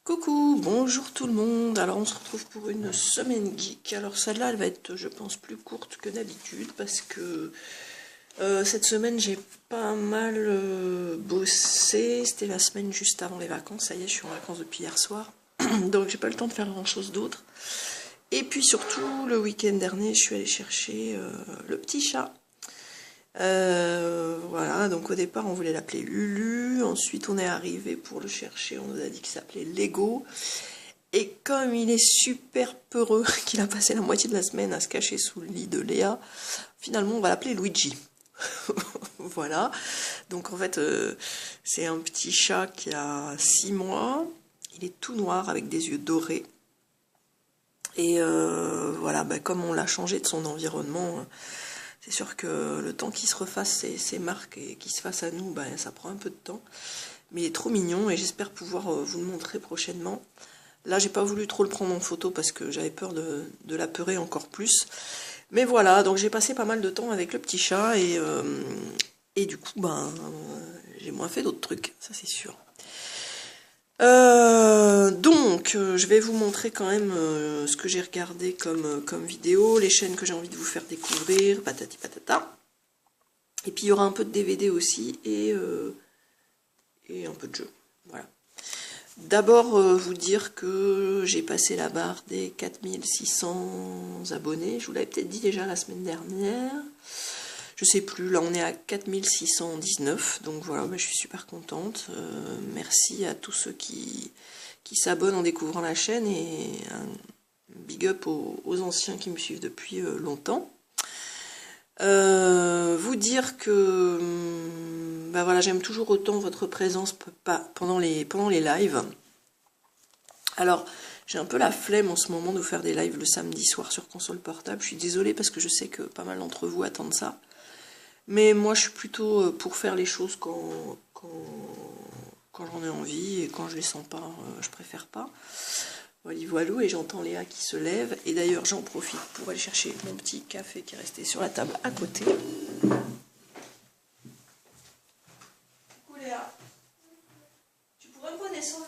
Coucou, bonjour tout le monde. Alors on se retrouve pour une semaine geek. Alors celle-là elle va être je pense plus courte que d'habitude parce que cette semaine j'ai pas mal bossé. C'était la semaine juste avant les vacances. Ça y est, je suis en vacances depuis hier soir. Donc j'ai pas le temps de faire grand chose d'autre. Et puis surtout le week-end dernier je suis allée chercher le petit chat. Voilà, donc au départ on voulait l'appeler Lulu, ensuite on est arrivé pour le chercher, on nous a dit qu'il s'appelait Lego, et comme il est super peureux, qu'il a passé la moitié de la semaine à se cacher sous le lit de Léa, finalement on va l'appeler Luigi. Voilà, donc en fait c'est un petit chat qui a 6 mois, il est tout noir avec des yeux dorés, et voilà, comme on l'a changé de son environnement, c'est sûr que le temps qu'il se refasse ses marques et qu'il se fasse à nous, ça prend un peu de temps. Mais il est trop mignon et j'espère pouvoir vous le montrer prochainement. Là, j'ai pas voulu trop le prendre en photo parce que j'avais peur de l'apeurer encore plus. Mais voilà, donc j'ai passé pas mal de temps avec le petit chat et du coup, j'ai moins fait d'autres trucs, ça c'est sûr. Je vais vous montrer quand même ce que j'ai regardé comme vidéo, les chaînes que j'ai envie de vous faire découvrir, patati patata. Et puis il y aura un peu de DVD aussi et un peu de jeu. Voilà. D'abord, vous dire que j'ai passé la barre des 4600 abonnés. Je vous l'avais peut-être dit déjà la semaine dernière. Je sais plus, là on est à 4619, donc voilà, je suis super contente. Merci à tous ceux qui s'abonnent en découvrant la chaîne et un big up aux anciens qui me suivent depuis longtemps. Vous dire que voilà, j'aime toujours autant votre présence pendant les lives. Alors, j'ai un peu la flemme en ce moment de vous faire des lives le samedi soir sur console portable. Je suis désolée parce que je sais que pas mal d'entre vous attendent ça. Mais moi, je suis plutôt pour faire les choses quand j'en ai envie, et quand je les sens pas, je préfère pas. Voilà, et j'entends Léa qui se lève. Et d'ailleurs, j'en profite pour aller chercher mon petit café qui est resté sur la table à côté. Coucou Léa. Tu pourrais me redescendre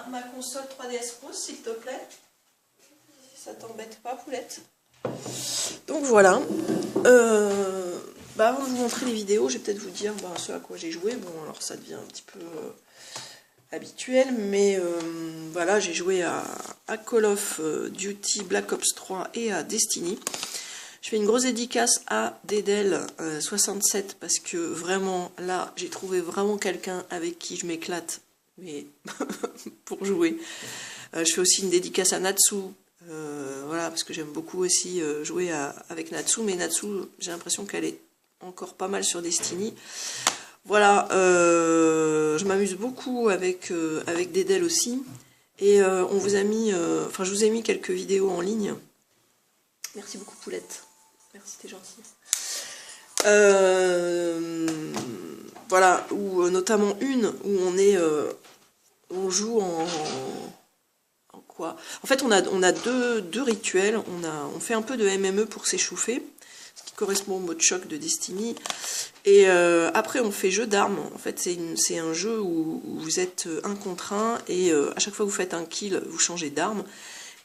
ma console 3DS Rose, s'il te plaît? Si ça t'embête pas, poulette. Donc voilà. Avant de vous montrer les vidéos, je vais peut-être vous dire ce à quoi j'ai joué. Bon, alors ça devient un petit peu habituel, mais voilà, j'ai joué à Call of Duty Black Ops 3 et à Destiny. Je fais une grosse dédicace à Dedel67 parce que vraiment, là, j'ai trouvé vraiment quelqu'un avec qui je m'éclate, mais pour jouer. Je fais aussi une dédicace à Natsu. Voilà, parce que j'aime beaucoup aussi jouer avec Natsu, mais Natsu, j'ai l'impression qu'elle est encore pas mal sur Destiny. Voilà, je m'amuse beaucoup avec Dedel aussi. Et on vous a mis, je vous ai mis quelques vidéos en ligne. Merci beaucoup Poulette. Merci, t'es gentille. Voilà, notamment une où on joue en quoi. En fait, on a deux rituels. On fait un peu de MME pour s'échauffer, ce qui correspond au mode choc de Destiny. Et après, on fait jeu d'armes. En fait, c'est un jeu où vous êtes un contre un et à chaque fois que vous faites un kill, vous changez d'arme.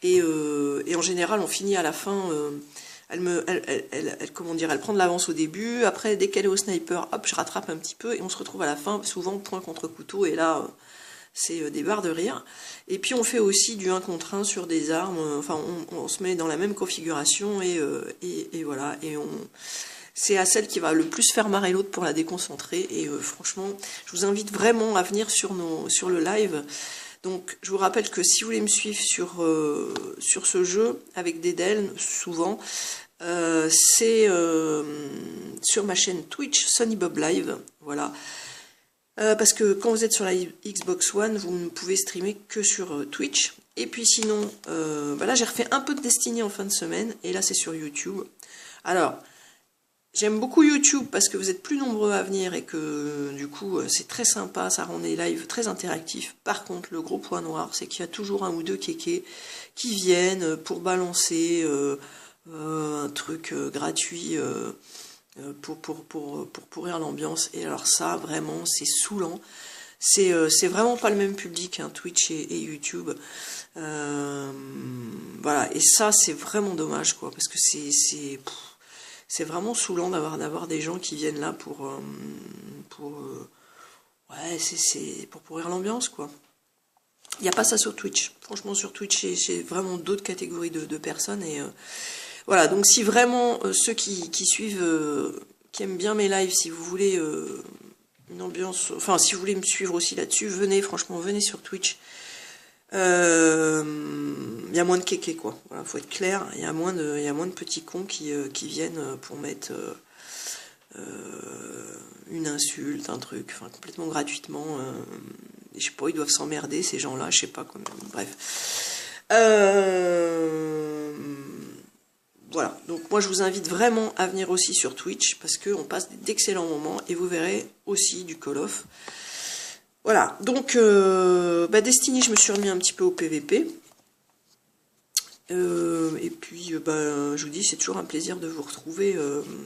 Et en général, on finit à la fin. Elle prend de l'avance au début. Après, dès qu'elle est au sniper, hop, je rattrape un petit peu et on se retrouve à la fin, souvent point contre couteau. Et là, c'est des barres de rire. Et puis on fait aussi du 1 contre 1 sur des armes. On se met dans la même configuration et voilà. Et c'est à celle qui va le plus faire marrer l'autre pour la déconcentrer. Et franchement, je vous invite vraiment à venir sur le live. Donc je vous rappelle que si vous voulez me suivre sur ce jeu avec Dedel, souvent, c'est sur ma chaîne Twitch Sonny Bob Live. Voilà. Parce que quand vous êtes sur la Xbox One, vous ne pouvez streamer que sur Twitch. Et puis sinon, là j'ai refait un peu de Destiny en fin de semaine, et là c'est sur YouTube. Alors, j'aime beaucoup YouTube parce que vous êtes plus nombreux à venir et que du coup c'est très sympa, ça rend les lives très interactifs. Par contre, le gros point noir, c'est qu'il y a toujours un ou deux kékés qui viennent pour balancer un truc gratuit pour pourrir l'ambiance. Et alors ça, vraiment, c'est saoulant. c'est vraiment pas le même public, hein, Twitch et YouTube. Voilà, et ça c'est vraiment dommage, quoi, parce que c'est vraiment saoulant d'avoir des gens qui viennent là ouais, c'est pour pourrir l'ambiance, quoi. Il n'y a pas ça sur Twitch. Franchement, sur Twitch, j'ai vraiment d'autres catégories de personnes. Et voilà, donc si vraiment ceux qui suivent, qui aiment bien mes lives, si vous voulez une ambiance, enfin si vous voulez me suivre aussi là-dessus, venez, franchement, venez sur Twitch. Il y a moins de kékés, quoi. Voilà, faut être clair. Il y a moins de petits cons qui viennent pour mettre une insulte, un truc, enfin complètement gratuitement. Je sais pas, ils doivent s'emmerder, ces gens-là, je sais pas quoi. Bref. Voilà, donc moi je vous invite vraiment à venir aussi sur Twitch, parce qu'on passe d'excellents moments, et vous verrez aussi du Call of. Voilà, donc Destiny, je me suis remis un petit peu au PVP. Et puis, je vous dis, c'est toujours un plaisir de vous retrouver.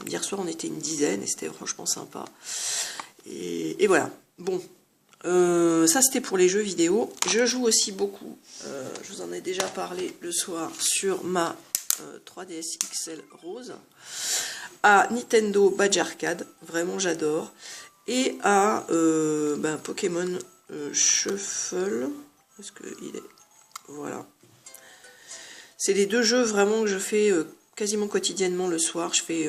Hier soir, on était une dizaine, et c'était franchement sympa. Et voilà, bon. Ça c'était pour les jeux vidéo. Je joue aussi beaucoup, je vous en ai déjà parlé le soir, sur ma 3DS XL rose, à Nintendo Badge Arcade, vraiment j'adore, et à Pokémon Shuffle, est-ce qu'il est, voilà, c'est les deux jeux vraiment que je fais quasiment quotidiennement le soir. Je fais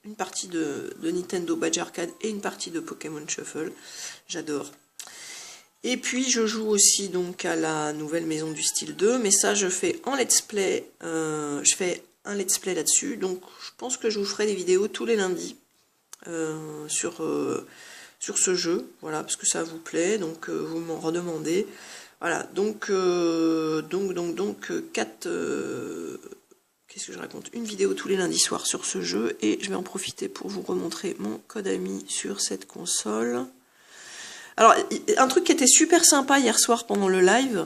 une partie de Nintendo Badge Arcade et une partie de Pokémon Shuffle, j'adore. Et puis je joue aussi donc à la nouvelle Maison du Style 2, mais ça je fais en let's play, je fais un let's play là-dessus, donc je pense que je vous ferai des vidéos tous les lundis sur ce jeu, voilà, parce que ça vous plaît, donc vous m'en redemandez, voilà, donc 4, qu'est-ce que je raconte, une vidéo tous les lundis soirs sur ce jeu, et je vais en profiter pour vous remontrer mon code ami sur cette console. Alors, un truc qui était super sympa hier soir pendant le live,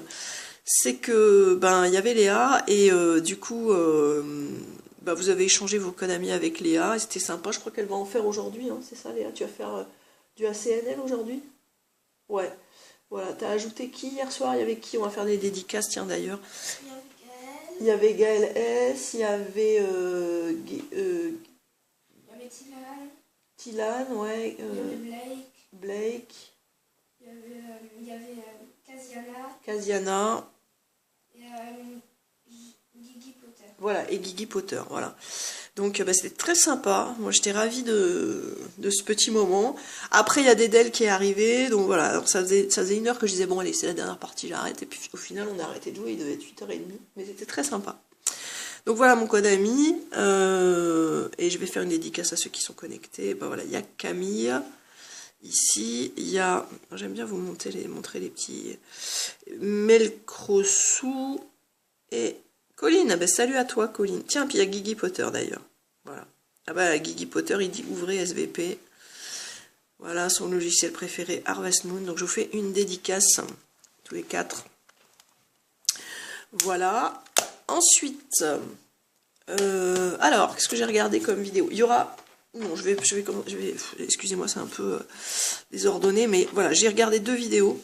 c'est que il y avait Léa, et du coup vous avez échangé vos codes amis avec Léa, et c'était sympa. Je crois qu'elle va en faire aujourd'hui, hein, c'est ça Léa? Tu vas faire du ACNL aujourd'hui? Ouais, voilà. T'as ajouté qui hier soir? Il y avait qui? On va faire des dédicaces, tiens d'ailleurs. Il y avait Gaël S, il y avait Tilan, ouais. Il y avait Blake. Il y avait Casiana. Et Gigi Potter. Voilà, et Gigi Potter, voilà. Donc c'était très sympa, moi j'étais ravie de ce petit moment. Après il y a Dédel qui est arrivé, donc voilà, alors ça faisait une heure que je disais bon allez c'est la dernière partie, j'arrête, et puis au final on a arrêté de jouer, il devait être 8h30, mais c'était très sympa. Donc voilà mon code ami, et je vais faire une dédicace à ceux qui sont connectés. Voilà, il y a Camille. Ici, il y a, j'aime bien vous montrer les petits, Melcrosou et Colline. Salut à toi, Colline. Tiens, puis il y a Gigi Potter d'ailleurs. Voilà. Gigi Potter, il dit ouvrez SVP. Voilà, son logiciel préféré, Harvest Moon. Donc je vous fais une dédicace, tous les 4. Voilà. Ensuite, alors, qu'est-ce que j'ai regardé comme vidéo? Il y aura... Non, excusez-moi, c'est un peu désordonné, mais voilà, j'ai regardé 2 vidéos.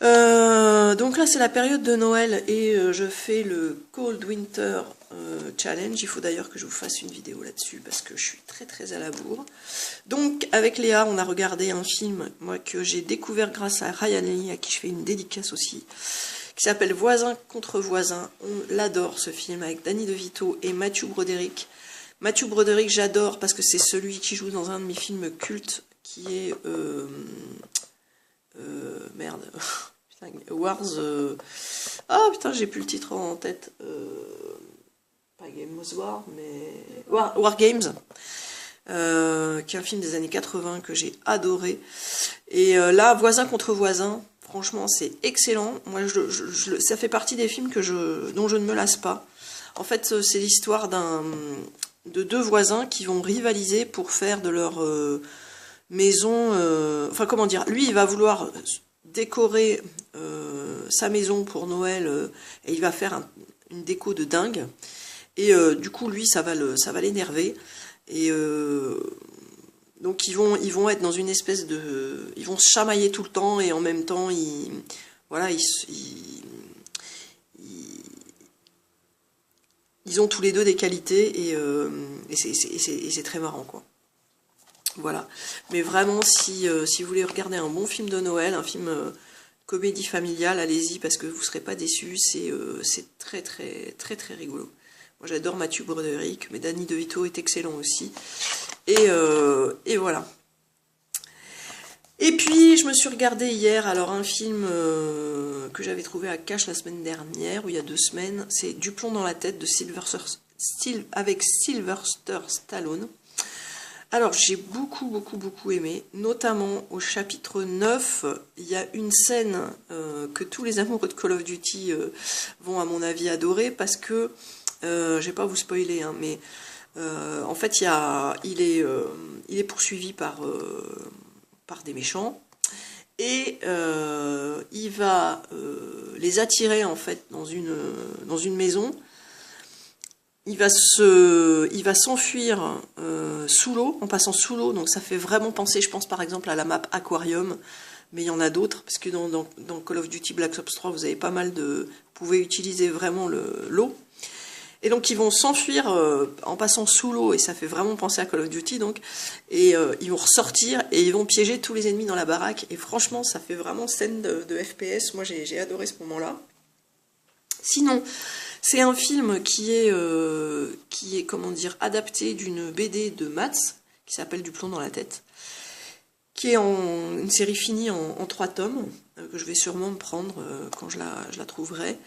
Donc là, c'est la période de Noël, et je fais le Cold Winter Challenge. Il faut d'ailleurs que je vous fasse une vidéo là-dessus, parce que je suis très très à la bourre. Donc, avec Léa, on a regardé un film, moi, que j'ai découvert grâce à Ryan Lee, à qui je fais une dédicace aussi, qui s'appelle Voisin contre voisin. On l'adore, ce film, avec Danny DeVito et Matthew Broderick. Matthew Broderick, j'adore parce que c'est celui qui joue dans un de mes films cultes, qui est... merde. Putain, Wars... Ah putain, j'ai plus le titre en tête. Pas Game of War, mais... War Games. Qui est un film des années 80 que j'ai adoré. Et là, Voisin contre voisin, franchement, c'est excellent. Moi, ça fait partie des films dont je ne me lasse pas. En fait, c'est l'histoire de 2 voisins qui vont rivaliser pour faire de leur maison... enfin, comment dire, lui, il va vouloir décorer sa maison pour Noël, et il va faire une déco de dingue. Et du coup, lui, ça va l'énerver. Et Donc ils vont être dans une espèce de... Ils vont se chamailler tout le temps et en même temps, voilà, ils ont tous les deux des qualités et c'est très marrant, quoi. Voilà. Mais vraiment, si vous voulez regarder un bon film de Noël, un film comédie familiale, allez-y parce que vous ne serez pas déçus. C'est très très très très rigolo. Moi j'adore Mathieu Broderick, mais Danny DeVito est excellent aussi. Et voilà. Et puis je me suis regardé hier alors un film que j'avais trouvé à Cash la semaine dernière, ou il y a 2 semaines, c'est Du plomb dans la tête de avec Sylvester Stallone. Alors j'ai beaucoup aimé, notamment au chapitre 9, il y a une scène que tous les amoureux de Call of Duty vont à mon avis adorer, parce que, je vais pas vous spoiler, hein, mais en fait il est poursuivi par des méchants, et il va les attirer en fait dans une maison. Il va s'enfuir sous l'eau, en passant sous l'eau, donc ça fait vraiment penser, je pense par exemple à la map Aquarium, mais il y en a d'autres, parce que dans Call of Duty Black Ops 3, vous avez pas mal de... Vous pouvez utiliser vraiment l'eau. Et donc ils vont s'enfuir en passant sous l'eau, et ça fait vraiment penser à Call of Duty, donc. Et ils vont ressortir, et ils vont piéger tous les ennemis dans la baraque, et franchement, ça fait vraiment scène de FPS, moi j'ai adoré ce moment-là. Sinon... C'est un film qui est comment dire, adapté d'une BD de Mats, qui s'appelle Du plomb dans la tête, qui est une série finie en 3 tomes, que je vais sûrement me prendre quand je la trouverai,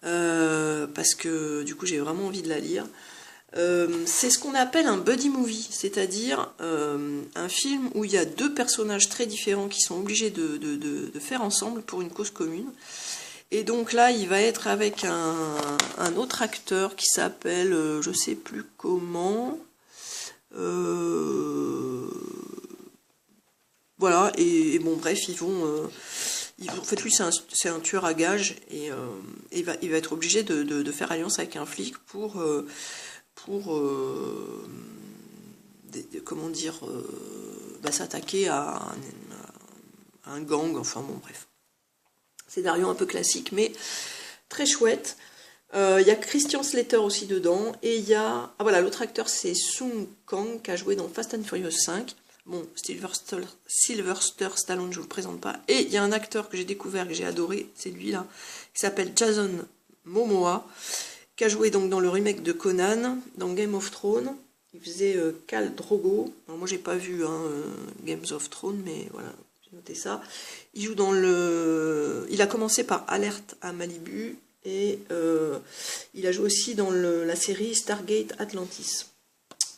parce que du coup j'ai vraiment envie de la lire. C'est ce qu'on appelle un buddy movie, c'est-à-dire un film où il y a 2 personnages très différents qui sont obligés de faire ensemble pour une cause commune. Et donc là, il va être avec un autre acteur qui s'appelle, je sais plus comment. Voilà, et bon, bref, en fait, lui, c'est un tueur à gages, et il va être obligé de faire alliance avec un flic pour comment dire, s'attaquer à un gang, enfin bon, bref. Scénario un peu classique, mais très chouette. Il y a Christian Slater aussi dedans, et il y a... Ah voilà, l'autre acteur c'est Sung Kang, qui a joué dans Fast and Furious 5. Bon, Sylvester Stallone, je vous le présente pas. Et il y a un acteur que j'ai découvert, que j'ai adoré, c'est lui-là, qui s'appelle Jason Momoa, qui a joué donc dans le remake de Conan, dans Game of Thrones. Il faisait Khal Drogo. Alors, moi j'ai pas vu Game of Thrones, mais voilà, j'ai noté ça. Il joue dans il a commencé par Alerte à Malibu, et il a joué aussi dans la série Stargate Atlantis.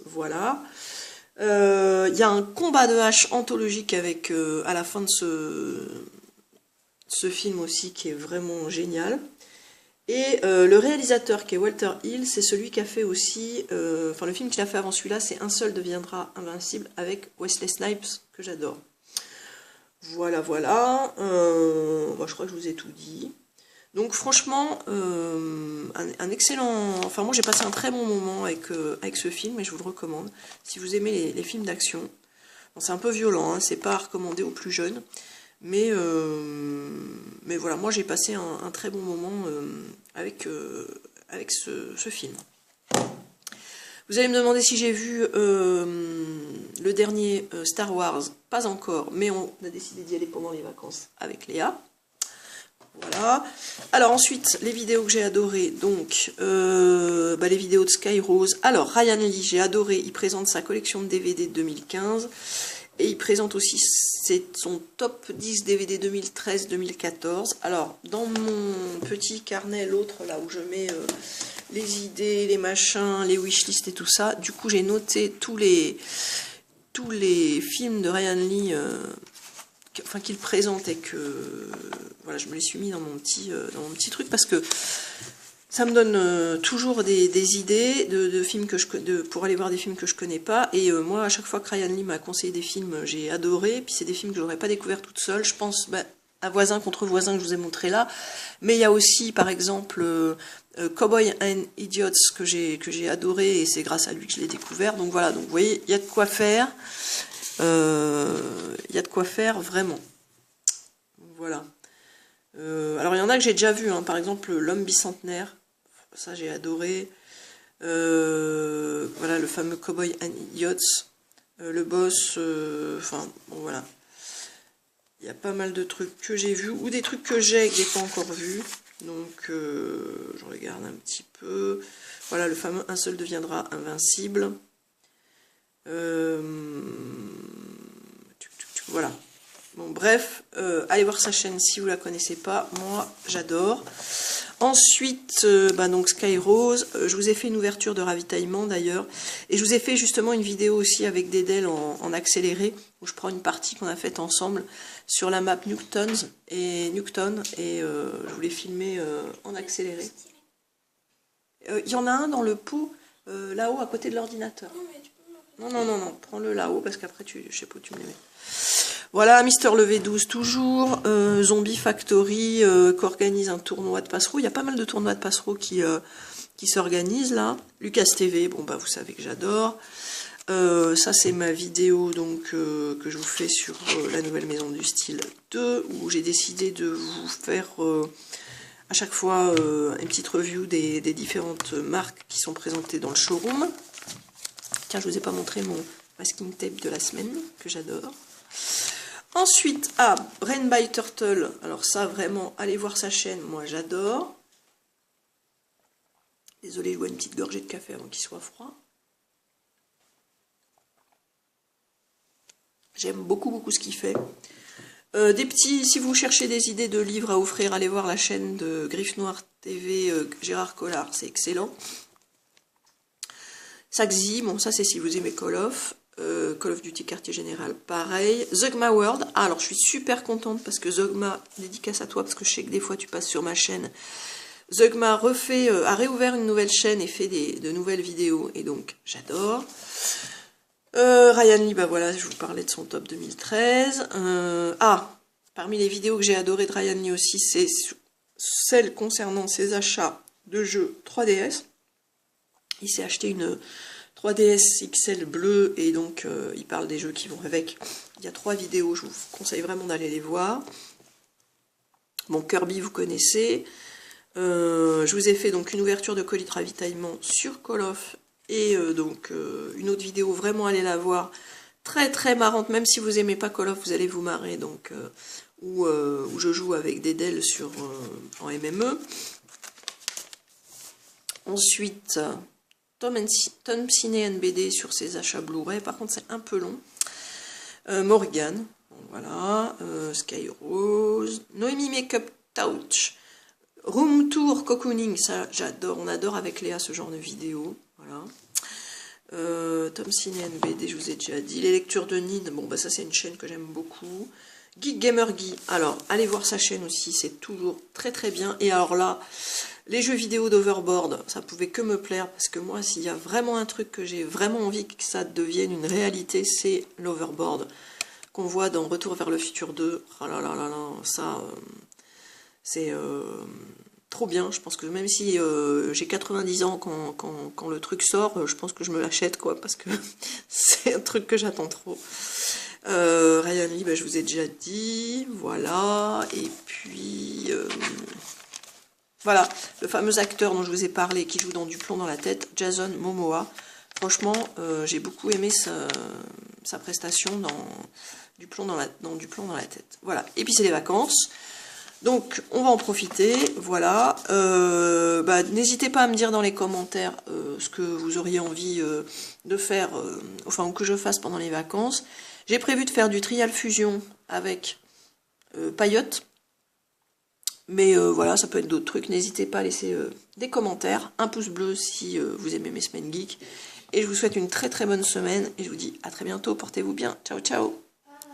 Voilà. Il y a un combat de hache anthologique avec à la fin de ce film aussi, qui est vraiment génial. Et le réalisateur, qui est Walter Hill, c'est celui qui a fait aussi, enfin le film qu'il a fait avant celui-là, c'est Un seul deviendra invincible, avec Wesley Snipes, que j'adore. Voilà. Je crois que je vous ai tout dit. Donc franchement, un excellent... Enfin moi j'ai passé un très bon moment avec ce film, et je vous le recommande. Si vous aimez les films d'action. Bon, c'est un peu violent, hein, c'est pas à recommander aux plus jeunes. Mais voilà, moi j'ai passé un très bon moment avec ce film. Vous allez me demander si j'ai vu le dernier Star Wars. Pas encore, mais on a décidé d'y aller pendant les vacances avec Léa. Voilà. Alors ensuite, les vidéos que j'ai adorées, donc les vidéos de Sky Rose. Alors Ryan Lee, j'ai adoré, il présente sa collection de DVD de 2015, et il présente aussi son top 10 DVD 2013-2014. Alors dans mon petit carnet, l'autre là où je mets les idées, les machins, les wishlists et tout ça, du coup j'ai noté tous les films de Ryan Lee qu'il présente, et que voilà, je me les suis mis dans mon petit truc, parce que ça me donne toujours des idées de films pour aller voir des films que je connais pas. Et moi, à chaque fois que Ryan Lee m'a conseillé des films, j'ai adoré. Puis c'est des films que je n'aurais pas découvert toute seule. Je pense à Voisin contre Voisin, que je vous ai montré là. Mais il y a aussi, par exemple, Cowboy and Idiots, que j'ai adoré, et c'est grâce à lui que je l'ai découvert. Donc voilà, donc vous voyez, il y a de quoi faire. Il y a de quoi faire vraiment. Voilà. Alors il y en a que j'ai déjà vu, hein. Par exemple l'homme bicentenaire, ça j'ai adoré. Voilà, le fameux Cowboy and Yachts, le boss, enfin bon voilà. Il y a pas mal de trucs que j'ai vus, ou des trucs que j'ai pas encore vus. Donc je regarde un petit peu. Voilà, le fameux Un seul deviendra invincible. Voilà. Bon, bref, allez voir sa chaîne si vous la connaissez pas. Moi, j'adore. Ensuite, donc Sky Rose. Je vous ai fait une ouverture de ravitaillement d'ailleurs. Et je vous ai fait justement une vidéo aussi avec Dédale en accéléré, où je prends une partie qu'on a faite ensemble sur la map Newton. Et je voulais filmer en accéléré. Il y en a un dans le pot, là-haut, à côté de l'ordinateur. Non, prends-le là-haut, parce qu'après, je sais pas où tu me les mets. Voilà, Mister Levé 12 toujours, Zombie Factory qui organise un tournoi de passereau. Il y a pas mal de tournois de passereau qui s'organisent là. Lucas TV, bon bah vous savez que j'adore. Ça c'est ma vidéo donc que je vous fais sur la nouvelle maison du style 2, où j'ai décidé de vous faire à chaque fois une petite review des différentes marques qui sont présentées dans le showroom. Tiens, je vous ai pas montré mon masking tape de la semaine, que j'adore. Ensuite, Brain by Turtle. Alors ça, vraiment, allez voir sa chaîne. Moi, j'adore. Désolée, je bois une petite gorgée de café avant qu'il soit froid. J'aime beaucoup ce qu'il fait. Si vous cherchez des idées de livres à offrir, allez voir la chaîne de Griffe Noire TV, Gérard Collard, c'est excellent. Saxi, bon ça c'est si vous aimez Call of Duty Quartier Général, pareil. Zogma World, alors je suis super contente parce que Zogma, dédicace à toi parce que je sais que des fois tu passes sur ma chaîne. Zogma a réouvert une nouvelle chaîne et fait de nouvelles vidéos et donc j'adore. Ryan Lee, bah voilà, je vous parlais de son top 2013. Parmi les vidéos que j'ai adorées de Ryan Lee aussi, c'est celle concernant ses achats de jeux 3DS. Il s'est acheté une 3DS XL bleue et donc il parle des jeux qui vont avec. Il y a 3 vidéos, je vous conseille vraiment d'aller les voir. Bon, Kirby, vous connaissez. Je vous ai fait donc une ouverture de colis de ravitaillement sur Call of et une autre vidéo, vraiment allez la voir. Très marrante, même si vous aimez pas Call of, vous allez vous marrer. Donc, où je joue avec Dédale en MME. Ensuite, Tom Ciné NBD sur ses achats Blu-ray, par contre c'est un peu long. Morgan, voilà, Sky Rose, Noémie Makeup Touch, Room Tour Cocooning, ça j'adore, on adore avec Léa ce genre de vidéo, voilà. Tom Ciné NBD, je vous ai déjà dit. Les lectures de Nid, bon bah ça c'est une chaîne que j'aime beaucoup. Geek Gamer Guy, alors allez voir sa chaîne aussi, c'est toujours très bien. Et alors là, les jeux vidéo d'Overboard, ça pouvait que me plaire, parce que moi, s'il y a vraiment un truc que j'ai vraiment envie que ça devienne une réalité, c'est l'Overboard, qu'on voit dans Retour vers le futur 2. Oh là là là là, ça, c'est trop bien. Je pense que même si j'ai 90 ans quand le truc sort, je pense que je me l'achète, quoi, parce que c'est un truc que j'attends trop. Ryan Lee, bah, je vous ai déjà dit, voilà, et puis... voilà, le fameux acteur dont je vous ai parlé, qui joue dans Du plomb dans la tête, Jason Momoa. Franchement, j'ai beaucoup aimé sa prestation dans Du plomb dans la tête. Voilà, et puis c'est les vacances, donc on va en profiter, voilà. N'hésitez pas à me dire dans les commentaires ce que vous auriez envie de faire, ou que je fasse pendant les vacances. J'ai prévu de faire du Trial Fusion avec Payotte. Mais voilà, ça peut être d'autres trucs. N'hésitez pas à laisser des commentaires, un pouce bleu si vous aimez mes semaines geeks. Et je vous souhaite une très bonne semaine. Et je vous dis à très bientôt. Portez-vous bien. Ciao, ciao.